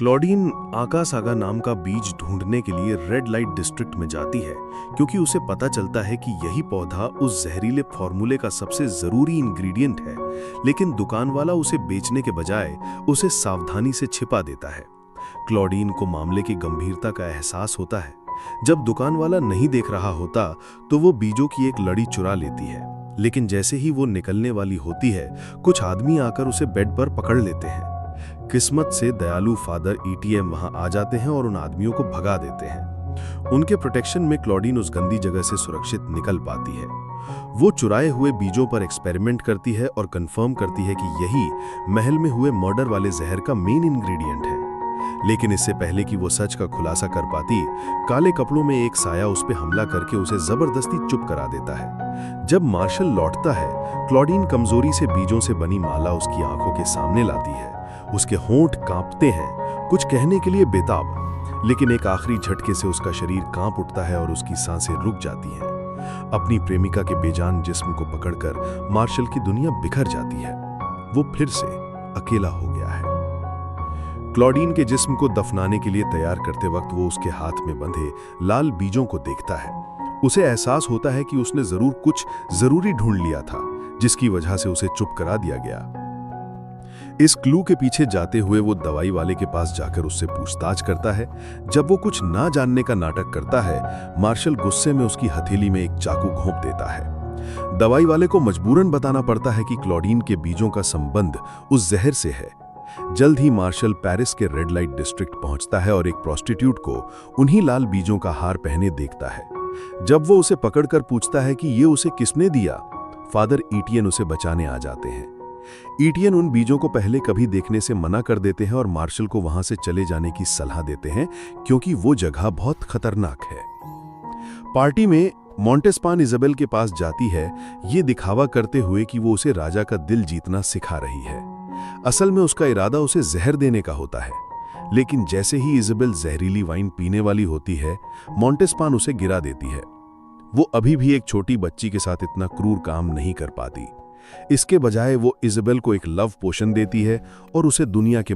क्लॉडीन आकासागा नाम का बीज ढूंढने के लिए रेड लाइट डिस्ट्रिक्ट में जाती है क्योंकि उसे पता चलता है कि यही पौधा उस जहरीले फॉर्मूले का सबसे जरूरी इंग्रेडिएंट है, लेकिन दुकान वाला उसे बेचने के बजाय उसे सावधानी से छिपा देता है। क्लॉडीन को मामले की गंभीरता का एहसास होता है। जब दुकान वाला नहीं देख रहा होता तो वो बीजों की एक लड़ी चुरा लेती है, लेकिन जैसे ही वो निकलने वाली होती है, कुछ आदमी आकर उसे बेड पर पकड़ लेते हैं। किस्मत से दयालु फादर ईटीएम वहां आ जाते हैं और उन आदमियों को भगा देते हैं। उनके प्रोटेक्शन में क्लॉडीन उस गंदी जगह से सुरक्षित निकल पाती है। वो चुराए हुए बीजों पर एक्सपेरिमेंट करती है और कंफर्म करती है कि यही महल में हुए मर्डर वाले जहर का मेन इंग्रेडिएंट है। लेकिन इससे पहले कि वो सच का खुलासा कर पाती, काले कपड़ों में एक साया उस पर हमला करके उसे जबरदस्ती चुप करा देता है। जब मार्शल लौटता है, क्लॉडीन कमजोरी से बीजों से बनी माला उसकी आंखों के सामने लाती है। उसके होंठ कांपते हैं, कुछ कहने के लिए बेताब, लेकिन एक आखिरी झटके से उसका शरीर कांप उठता है और उसकी सांसें रुक जाती हैं। अपनी प्रेमिका के बेजान जिस्म को पकड़कर मार्शल की दुनिया बिखर जाती है। वो फिर से अकेला हो गया है। क्लॉडीन के जिस्म को दफनाने के लिए तैयार करते वक्त वो उसके हाथ में बंधे लाल बीजों को देखता है। उसे एहसास होता है कि उसने जरूर कुछ जरूरी ढूंढ लिया था, जिसकी वजह से उसे चुप करा दिया गया। इस क्लू के पीछे जाते हुए वो दवाई वाले के पास जाकर उससे पूछताछ करता है। जब वो कुछ ना जानने का नाटक करता है, मार्शल गुस्से में उसकी हथेली में एक चाकू घोंप देता है। दवाई वाले को मजबूरन बताना पड़ता है कि क्लॉडीन के बीजों का संबंध उस जहर से है। जल्द ही मार्शल पेरिस के रेड लाइट डिस्ट्रिक्ट पहुंचता है और एक प्रोस्टिट्यूट को उन्हीं लाल बीजों का हार पहने देखता है। जब वो उसे पकड़कर पूछता है कि ये उसे किसने दिया, फादर ईटीएन उसे बचाने आ जाते हैं। ईटीएन उन बीजों को पहले कभी देखने से मना कर देते हैं और मार्शल को वहां से चले जाने की सलाह देते हैं क्योंकि वो जगह बहुत खतरनाक है। पार्टी में मॉन्टेस्पान इजाबेल के पास जाती है, ये दिखावा करते हुए कि वो उसे राजा का दिल जीतना सिखा रही है। असल में उसका इरादा उसे जहर देने का होता है, लेकिन जैसे ही इजाबेल जहरीली वाइन पीने वाली होती है, मॉन्टेस्पान उसे गिरा देती है। वो अभी भी एक छोटी बच्ची के साथ इतना क्रूर काम नहीं कर पाती। इसके बजाय वो इजाबेल को एक लव पोशन देती है और उसे दुनिया के